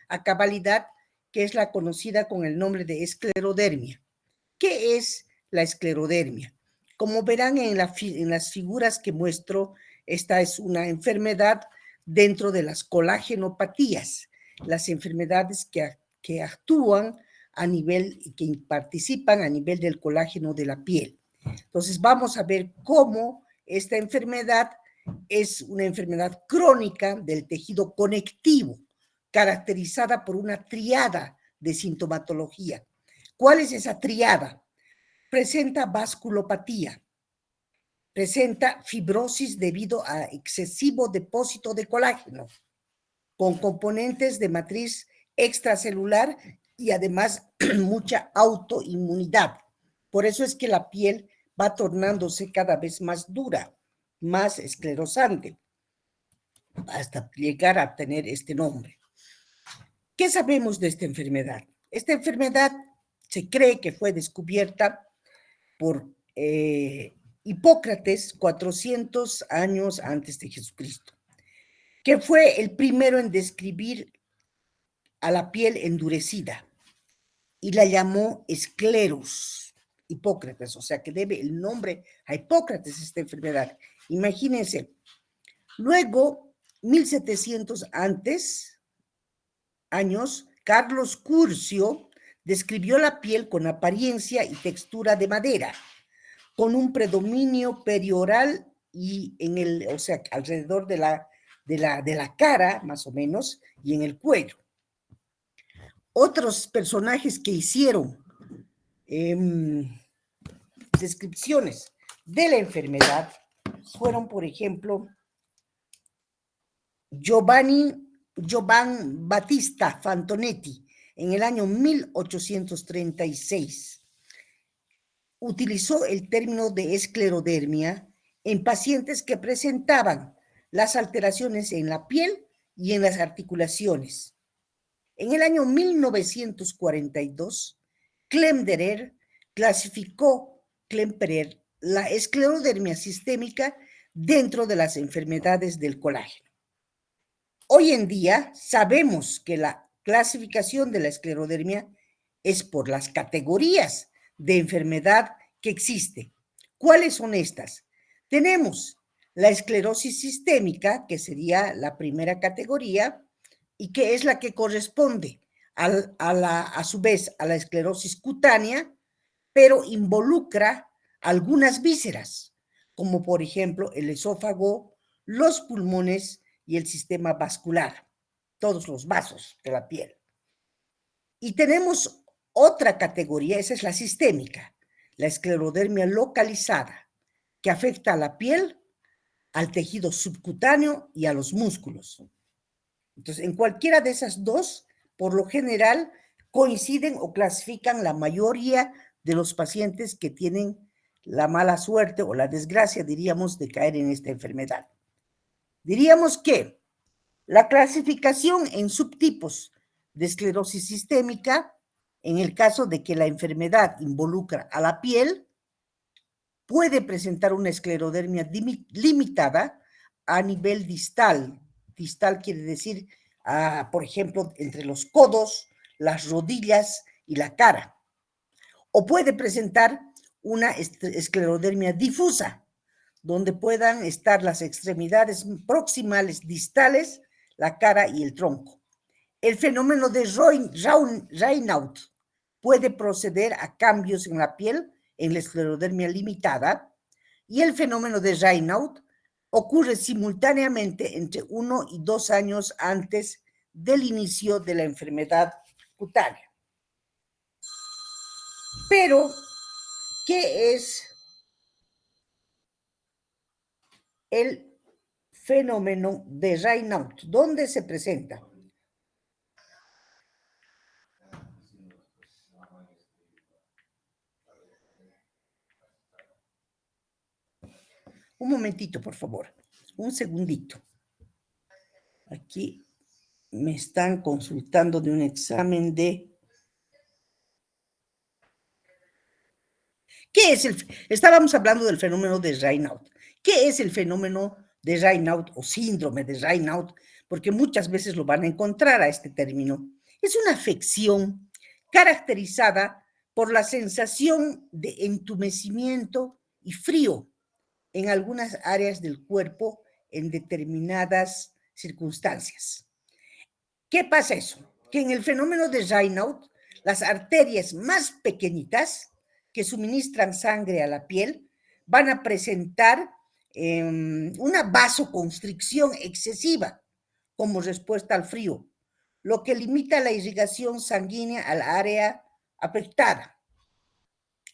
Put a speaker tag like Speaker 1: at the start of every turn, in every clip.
Speaker 1: a cabalidad, que es la conocida con el nombre de esclerodermia. ¿Qué es la esclerodermia? Como verán en las figuras que muestro, esta es una enfermedad dentro de las colagenopatías, las enfermedades que actúan a nivel, que participan a nivel del colágeno de la piel. Entonces vamos a ver cómo esta enfermedad es una enfermedad crónica del tejido conectivo, caracterizada por una triada de sintomatología. ¿Cuál es esa triada? Presenta vasculopatía, presenta fibrosis debido a excesivo depósito de colágeno, con componentes de matriz extracelular y además mucha autoinmunidad. Por eso es que la piel va tornándose cada vez más dura, más esclerosante, hasta llegar a tener este nombre. ¿Qué sabemos de esta enfermedad? Esta enfermedad se cree que fue descubierta por Hipócrates 400 años antes de Jesucristo, que fue el primero en describir a la piel endurecida y la llamó escleros, Hipócrates, o sea que debe el nombre a Hipócrates esta enfermedad. Imagínense. Luego, 1700 años, Carlos Curcio describió la piel con apariencia y textura de madera, con un predominio perioral y en el, o sea, alrededor de la cara, más o menos, y en el cuello. Otros personajes que hicieron descripciones de la enfermedad fueron, por ejemplo, Giovanni Battista Fantonetti, en el año 1836. Utilizó el término de esclerodermia en pacientes que presentaban las alteraciones en la piel y en las articulaciones. En el año 1942, Klemperer clasificó la esclerodermia sistémica dentro de las enfermedades del colágeno. Hoy en día sabemos que la clasificación de la esclerodermia es por las categorías de enfermedad que existe. ¿Cuáles son estas? Tenemos la esclerosis sistémica, que sería la primera categoría, y que es la que corresponde a su vez a la esclerosis cutánea, pero involucra algunas vísceras, como por ejemplo el esófago, los pulmones y el sistema vascular, todos los vasos de la piel. Y tenemos otra categoría, esa es la sistémica, la esclerodermia localizada, que afecta a la piel, al tejido subcutáneo y a los músculos. Entonces, en cualquiera de esas dos, por lo general, coinciden o clasifican la mayoría de los pacientes que tienen la mala suerte o la desgracia, diríamos, de caer en esta enfermedad. Diríamos que la clasificación en subtipos de esclerosis sistémica, en el caso de que la enfermedad involucra a la piel, puede presentar una esclerodermia limitada a nivel distal. Distal quiere decir, por ejemplo, entre los codos, las rodillas y la cara. O puede presentar una esclerodermia difusa, donde puedan estar las extremidades proximales distales, la cara y el tronco. El fenómeno de Raynaud puede proceder a cambios en la piel en la esclerodermia limitada, y el fenómeno de Raynaud ocurre simultáneamente entre 1 y 2 años antes del inicio de la enfermedad cutánea. Pero, ¿qué es el fenómeno de Raynaud? ¿Dónde se presenta? Un momentito, por favor. Un segundito. Aquí me están consultando de un examen de... ¿Qué es Estábamos hablando del fenómeno de Raynaud. ¿Qué es el fenómeno de Raynaud o síndrome de Raynaud? Porque muchas veces lo van a encontrar a este término. Es una afección caracterizada por la sensación de entumecimiento y frío en algunas áreas del cuerpo en determinadas circunstancias. ¿Qué pasa eso? Que en el fenómeno de Raynaud, las arterias más pequeñitas que suministran sangre a la piel van a presentar una vasoconstricción excesiva como respuesta al frío, lo que limita la irrigación sanguínea al área afectada.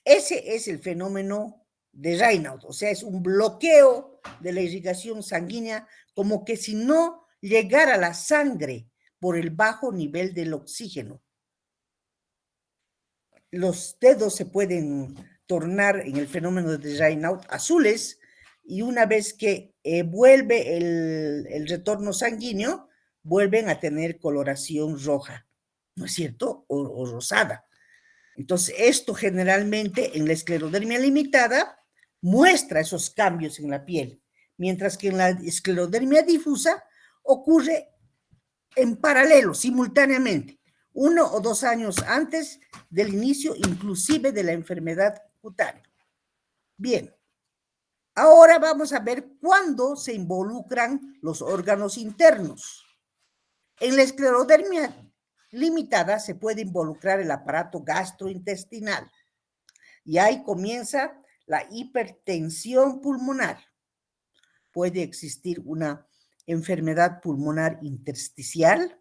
Speaker 1: Ese es el fenómeno de Raynaud, o sea, es un bloqueo de la irrigación sanguínea, como que si no llegara la sangre por el bajo nivel del oxígeno. Los dedos se pueden tornar en el fenómeno de Raynaud azules y una vez que vuelve el retorno sanguíneo, vuelven a tener coloración roja, ¿no es cierto? O rosada. Entonces, esto generalmente en la esclerodermia limitada muestra esos cambios en la piel, mientras que en la esclerodermia difusa ocurre en paralelo, simultáneamente, 1 o 2 años antes del inicio inclusive de la enfermedad cutánea. Bien, ahora vamos a ver cuándo se involucran los órganos internos. En la esclerodermia limitada se puede involucrar el aparato gastrointestinal y ahí comienza la hipertensión pulmonar. Puede existir una enfermedad pulmonar intersticial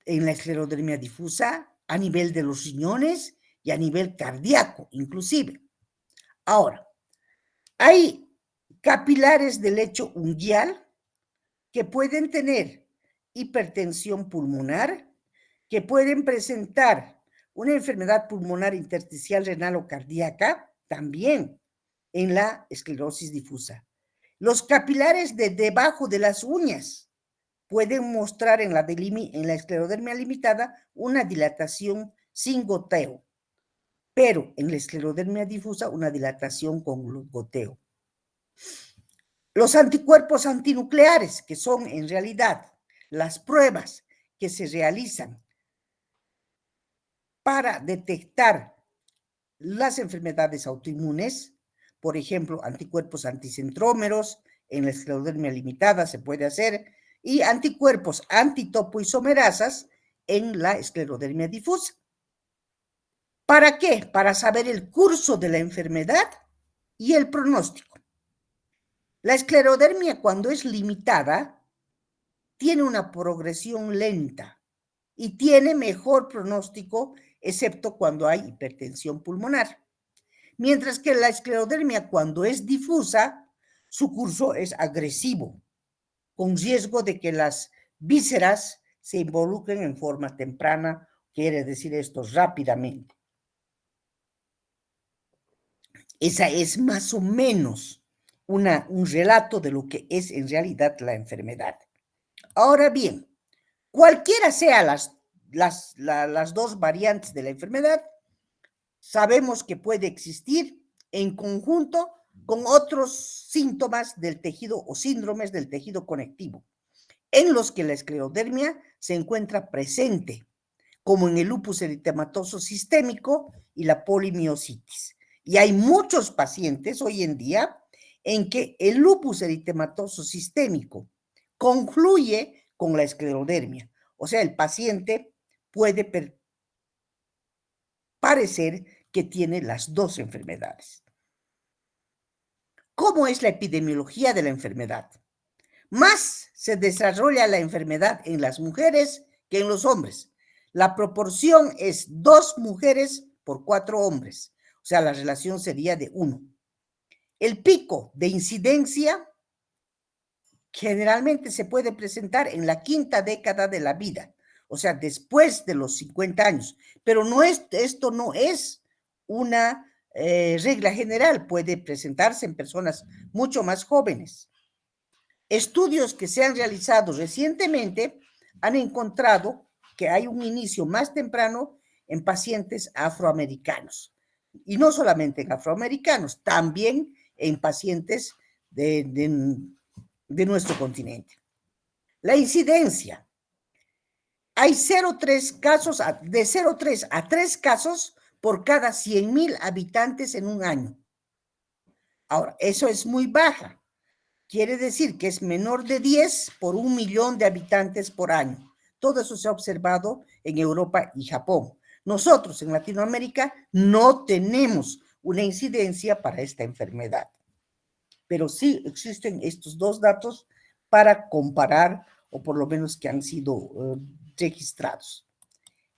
Speaker 1: en la esclerodermia difusa a nivel de los riñones y a nivel cardíaco, inclusive. Ahora, hay capilares del lecho unguial que pueden tener hipertensión pulmonar, que pueden presentar una enfermedad pulmonar intersticial renal o cardíaca, también en la esclerosis difusa. Los capilares de debajo de las uñas pueden mostrar en la esclerodermia limitada una dilatación sin goteo, pero en la esclerodermia difusa una dilatación con goteo. Los anticuerpos antinucleares, que son en realidad las pruebas que se realizan para detectar las enfermedades autoinmunes, por ejemplo, anticuerpos anticentrómeros, en la esclerodermia limitada se puede hacer, y anticuerpos antitopoisomerasas en la esclerodermia difusa. ¿Para qué? Para saber el curso de la enfermedad y el pronóstico. La esclerodermia, cuando es limitada, tiene una progresión lenta y tiene mejor pronóstico, excepto cuando hay hipertensión pulmonar. Mientras que la esclerodermia, cuando es difusa, su curso es agresivo, con riesgo de que las vísceras se involucren en forma temprana, quiere decir esto rápidamente. Esa es más o menos un relato de lo que es en realidad la enfermedad. Ahora bien, cualquiera sea las dos variantes de la enfermedad, sabemos que puede existir en conjunto con otros síntomas del tejido o síndromes del tejido conectivo, en los que la esclerodermia se encuentra presente, como en el lupus eritematoso sistémico y la polimiositis. Y hay muchos pacientes hoy en día en que el lupus eritematoso sistémico confluye con la esclerodermia. O sea, el paciente puede parecer que tiene las dos enfermedades. ¿Cómo es la epidemiología de la enfermedad? Más se desarrolla la enfermedad en las mujeres que en los hombres. La proporción es 2 mujeres por 4 hombres. O sea, la relación sería de 1. El pico de incidencia generalmente se puede presentar en la 5ª década de la vida, o sea, después de los 50 años. Pero esto no es una regla general, puede presentarse en personas mucho más jóvenes. Estudios que se han realizado recientemente han encontrado que hay un inicio más temprano en pacientes afroamericanos. Y no solamente en afroamericanos, también en pacientes de nuestro continente. La incidencia hay 0,3 casos, de 0,3 a 3 casos por cada 100,000 habitantes en un año. Ahora, eso es muy baja. Quiere decir que es menor de 10 por 1 millón de habitantes por año. Todo eso se ha observado en Europa y Japón. Nosotros en Latinoamérica no tenemos una incidencia para esta enfermedad, pero sí existen estos dos datos para comparar, o por lo menos que han sido registrados.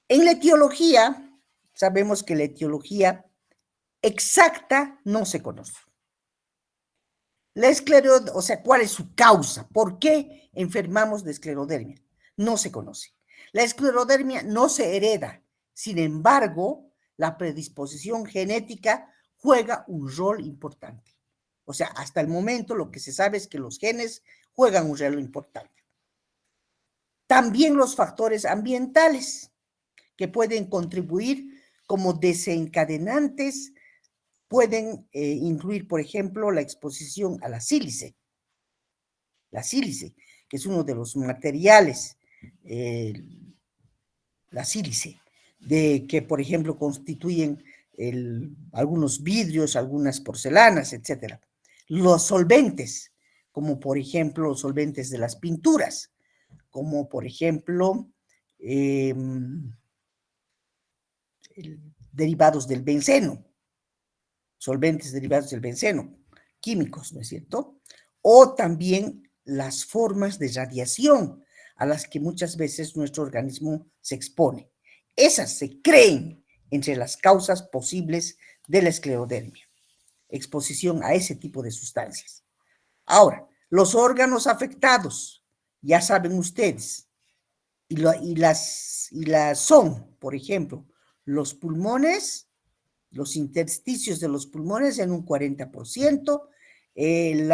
Speaker 1: En la etiología, sabemos que la etiología exacta no se conoce. La esclerodermia, o sea, ¿cuál es su causa? ¿Por qué enfermamos de esclerodermia? No se conoce. La esclerodermia no se hereda. Sin embargo, la predisposición genética juega un rol importante. O sea, hasta el momento lo que se sabe es que los genes juegan un rol importante. También los factores ambientales que pueden contribuir como desencadenantes pueden incluir, por ejemplo, la exposición a la sílice. La sílice, que es uno de los materiales, la sílice, de que, por ejemplo, constituyen algunos vidrios, algunas porcelanas, etc. Los solventes, como por ejemplo los solventes de las pinturas, como por ejemplo derivados del benceno, solventes derivados del benceno, químicos, ¿no es cierto? O también las formas de radiación a las que muchas veces nuestro organismo se expone. Esas se creen entre las causas posibles de la esclerodermia, exposición a ese tipo de sustancias. Ahora, los órganos afectados, ya saben ustedes, y las son, por ejemplo, los pulmones, los intersticios de los pulmones en un 40%, el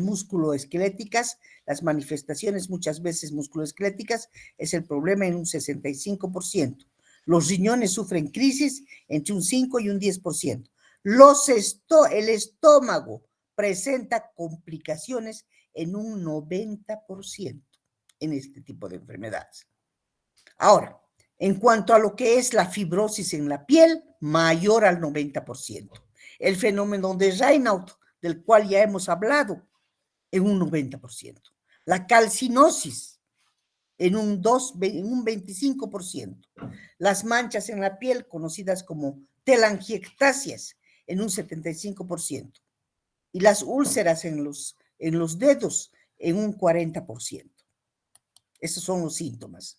Speaker 1: músculo esqueléticas, las manifestaciones muchas veces musculoesqueléticas, es el problema en un 65%. Los riñones sufren crisis entre un 5 y un 10%. El estómago presenta complicaciones en un 90% en este tipo de enfermedades. Ahora, en cuanto a lo que es la fibrosis en la piel, mayor al 90%. El fenómeno de Raynaud, del cual ya hemos hablado, en un 90%. La calcinosis, en un 25%. Las manchas en la piel, conocidas como telangiectasias, en un 75%. Y las úlceras en los dedos, en un 40%. Esos son los síntomas.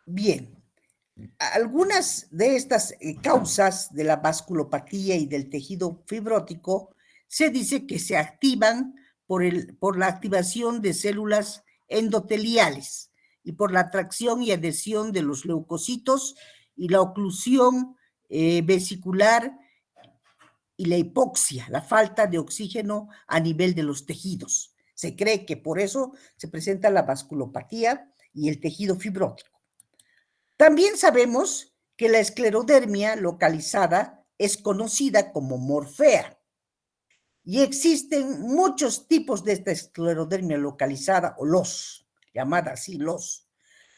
Speaker 1: Bien, algunas de estas causas de la vasculopatía y del tejido fibrótico se dice que se activan por la activación de células endoteliales y por la atracción y adhesión de los leucocitos y la oclusión vesicular y la hipoxia, la falta de oxígeno a nivel de los tejidos. Se cree que por eso se presenta la vasculopatía y el tejido fibrótico. También sabemos que la esclerodermia localizada es conocida como morfea y existen muchos tipos de esta esclerodermia localizada o llamada así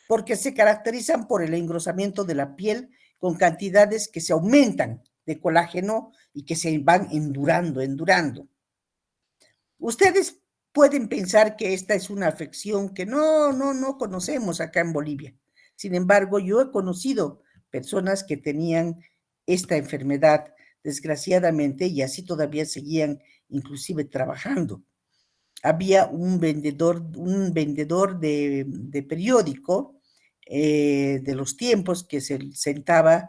Speaker 1: porque se caracterizan por el engrosamiento de la piel con cantidades que se aumentan de colágeno y que se van endurando. Ustedes pueden pensar que esta es una afección que no conocemos acá en Bolivia. Sin embargo, yo he conocido personas que tenían esta enfermedad, desgraciadamente, y así todavía seguían inclusive trabajando. Había un vendedor de periódico de los tiempos que se sentaba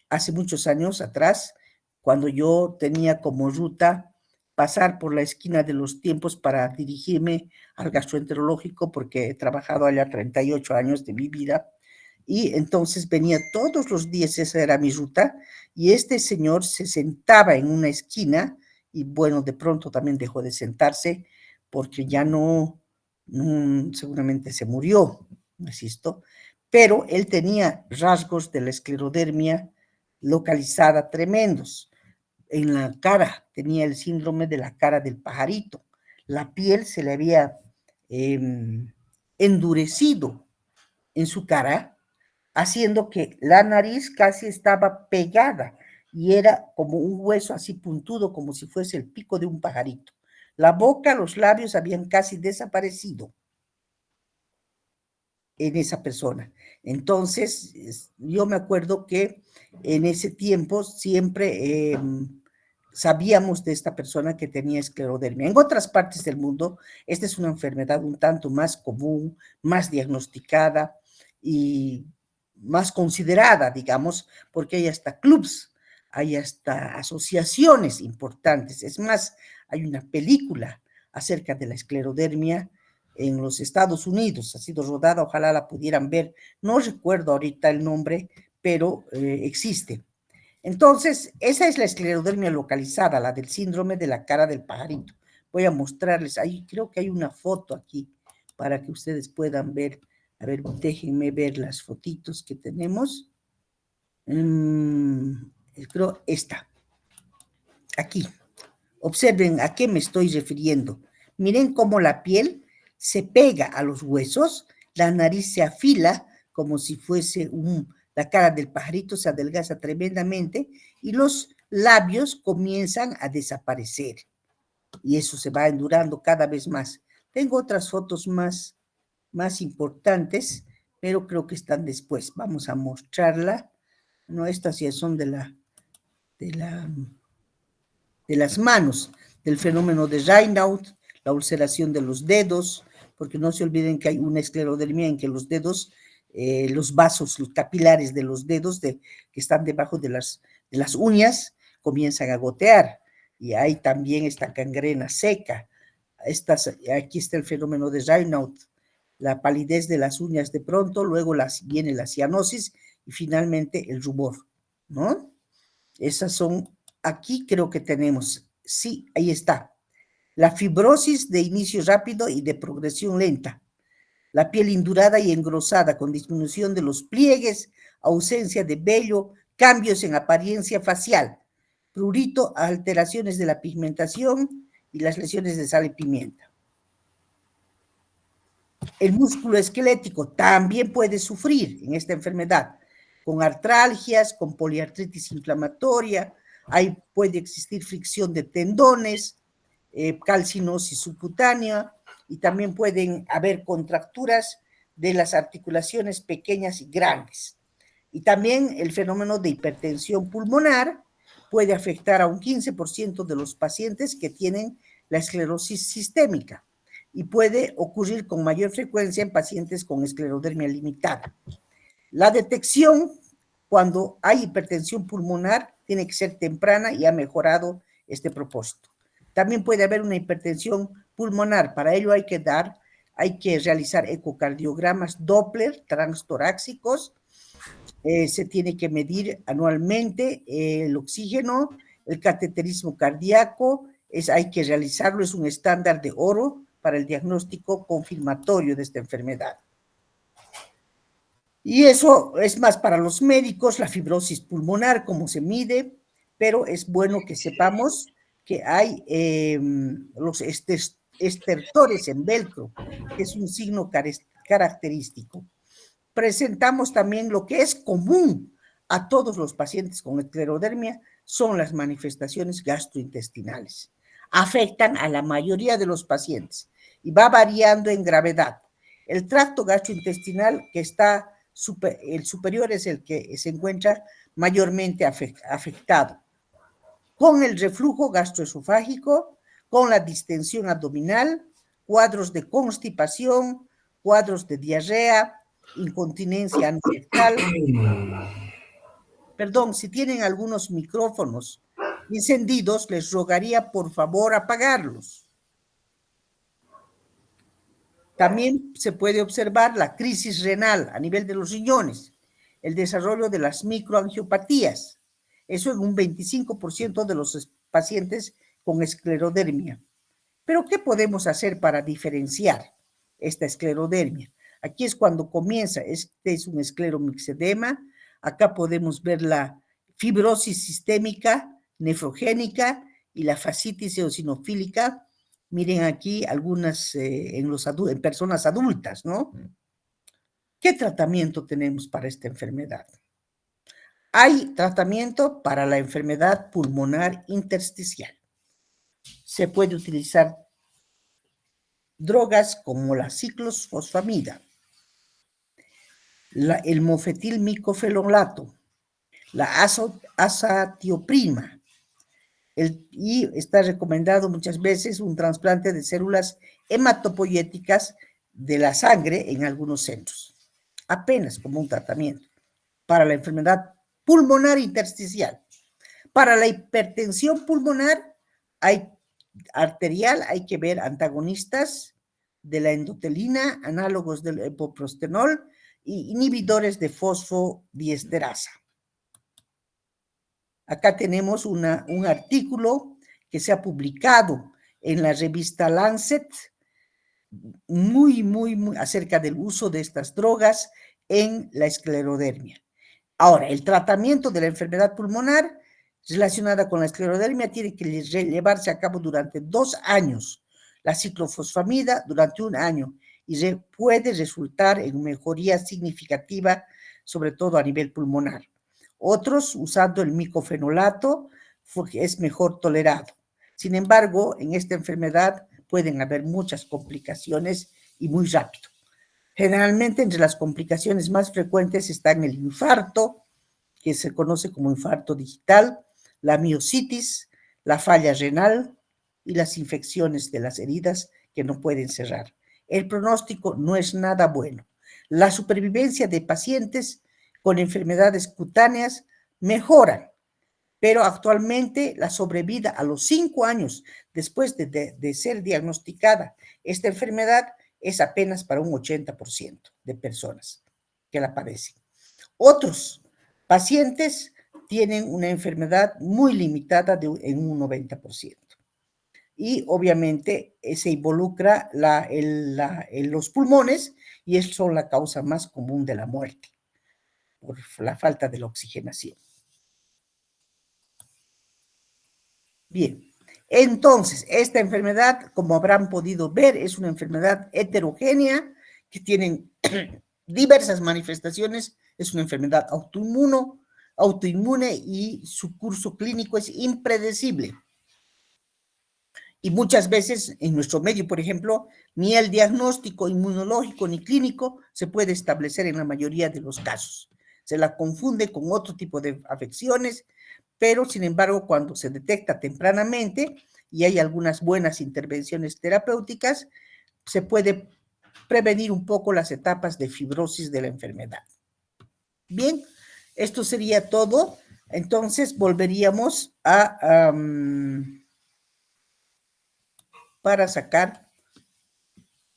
Speaker 1: hace muchos años atrás, cuando yo tenía como ruta pasar por la esquina de los tiempos para dirigirme al gastroenterológico, porque he trabajado allá 38 años de mi vida, y entonces venía todos los días, esa era mi ruta, y este señor se sentaba en una esquina, y bueno, de pronto también dejó de sentarse, porque ya seguramente se murió, ¿no es esto? Pero él tenía rasgos de la esclerodermia localizada tremendos. En la cara tenía el síndrome de la cara del pajarito. La piel se le había endurecido en su cara, haciendo que la nariz casi estaba pegada y era como un hueso así puntudo, como si fuese el pico de un pajarito. La boca, los labios habían casi desaparecido en esa persona. Entonces, yo me acuerdo que en ese tiempo siempre sabíamos de esta persona que tenía esclerodermia. En otras partes del mundo, esta es una enfermedad un tanto más común, más diagnosticada y más considerada, digamos, porque hay hasta clubs, hay hasta asociaciones importantes. Es más, hay una película acerca de la esclerodermia en los Estados Unidos, ha sido rodada, ojalá la pudieran ver, no recuerdo ahorita el nombre, pero existe. Entonces, esa es la esclerodermia localizada, la del síndrome de la cara del pajarito. Voy a mostrarles, ahí creo que hay una foto aquí para que ustedes puedan ver. A ver, déjenme ver las fotitos que tenemos. Creo esta, aquí. Observen a qué me estoy refiriendo. Miren cómo la piel se pega a los huesos, la nariz se afila como si fuese la cara del pajarito se adelgaza tremendamente y los labios comienzan a desaparecer. Y eso se va endurando cada vez más. Tengo otras fotos más importantes, pero creo que están después. Vamos a mostrarla. No, estas ya son de las manos, del fenómeno de Raynaud, la ulceración de los dedos, porque no se olviden que hay una esclerodermia en que los dedos, los vasos, los capilares de los dedos que están debajo de las uñas comienzan a gotear, y hay también esta gangrena seca. Aquí está el fenómeno de Raynaud, la palidez de las uñas de pronto, luego viene la cianosis y finalmente el rubor, ¿no? Esas son, aquí creo que tenemos, sí, ahí está. La fibrosis de inicio rápido y de progresión lenta. La piel indurada y engrosada con disminución de los pliegues, ausencia de vello, cambios en apariencia facial, prurito, alteraciones de la pigmentación y las lesiones de sal y pimienta. El músculo esquelético también puede sufrir en esta enfermedad, con artralgias, con poliartritis inflamatoria, ahí puede existir fricción de tendones, calcinosis subcutánea, y también pueden haber contracturas de las articulaciones pequeñas y grandes. Y también el fenómeno de hipertensión pulmonar puede afectar a un 15% de los pacientes que tienen la esclerosis sistémica y puede ocurrir con mayor frecuencia en pacientes con esclerodermia limitada. La detección cuando hay hipertensión pulmonar tiene que ser temprana y ha mejorado este propósito. También puede haber una hipertensión pulmonar, para ello hay que realizar ecocardiogramas Doppler transtorácicos, se tiene que medir anualmente el oxígeno, el cateterismo cardíaco, hay que realizarlo, es un estándar de oro para el diagnóstico confirmatorio de esta enfermedad. Y eso es más para los médicos, la fibrosis pulmonar, cómo se mide, pero es bueno que sepamos que hay los estertores en velcro, que es un signo característico. Presentamos también lo que es común a todos los pacientes con esclerodermia, son las manifestaciones gastrointestinales. Afectan a la mayoría de los pacientes y va variando en gravedad. El tracto gastrointestinal que está el superior es el que se encuentra mayormente afectado, con el reflujo gastroesofágico, con la distensión abdominal, cuadros de constipación, cuadros de diarrea, incontinencia anorrectal. Perdón, si tienen algunos micrófonos encendidos, les rogaría por favor apagarlos. También se puede observar la crisis renal a nivel de los riñones, el desarrollo de las microangiopatías, eso en un 25% de los pacientes con esclerodermia. Pero, ¿qué podemos hacer para diferenciar esta esclerodermia? Aquí es cuando comienza, este es un escleromixedema, acá podemos ver la fibrosis sistémica, nefrogénica y la fascitis eosinofílica, Miren aquí algunas en personas adultas, ¿no? ¿Qué tratamiento tenemos para esta enfermedad? Hay tratamiento para la enfermedad pulmonar intersticial. Se puede utilizar drogas como la ciclofosfamida, el mofetil-micofenolato, la azatioprina, y está recomendado muchas veces un trasplante de células hematopoyéticas de la sangre en algunos centros, apenas como un tratamiento para la enfermedad pulmonar intersticial. Para la hipertensión pulmonar arterial hay que ver antagonistas de la endotelina, análogos del epoprostenol y inhibidores de fosfodiesterasa. Acá tenemos un artículo que se ha publicado en la revista Lancet, muy acerca del uso de estas drogas en la esclerodermia. Ahora, el tratamiento de la enfermedad pulmonar relacionada con la esclerodermia tiene que llevarse a cabo durante 2 años, la ciclofosfamida durante 1 año, y puede resultar en mejoría significativa, sobre todo a nivel pulmonar. Otros, usando el micofenolato, es mejor tolerado. Sin embargo, en esta enfermedad pueden haber muchas complicaciones y muy rápido. Generalmente, entre las complicaciones más frecuentes están el infarto, que se conoce como infarto digital, la miositis, la falla renal y las infecciones de las heridas que no pueden cerrar. El pronóstico no es nada bueno. La supervivencia de pacientes con enfermedades cutáneas mejoran, pero actualmente la sobrevida a los 5 años después de ser diagnosticada esta enfermedad es apenas para un 80% de personas que la padecen. Otros pacientes tienen una enfermedad muy limitada en un 90%. Y obviamente se involucra los pulmones, y eso son la causa más común de la muerte por la falta de la oxigenación. Bien, entonces, esta enfermedad, como habrán podido ver, es una enfermedad heterogénea que tiene diversas manifestaciones. Es una enfermedad autoinmune y su curso clínico es impredecible. Y muchas veces en nuestro medio, por ejemplo, ni el diagnóstico inmunológico ni clínico se puede establecer en la mayoría de los casos. Se la confunde con otro tipo de afecciones, pero sin embargo, cuando se detecta tempranamente y hay algunas buenas intervenciones terapéuticas, se puede prevenir un poco las etapas de fibrosis de la enfermedad. Bien, esto sería todo. Entonces volveríamos para sacar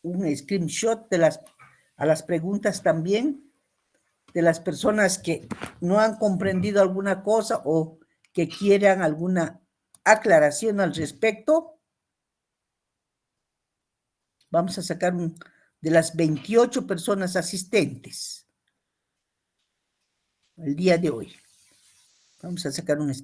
Speaker 1: un screenshot a las preguntas también de las personas que no han comprendido alguna cosa o que quieran alguna aclaración al respecto. Vamos a sacar de las 28 personas asistentes el día de hoy. Vamos a sacar un screenshot.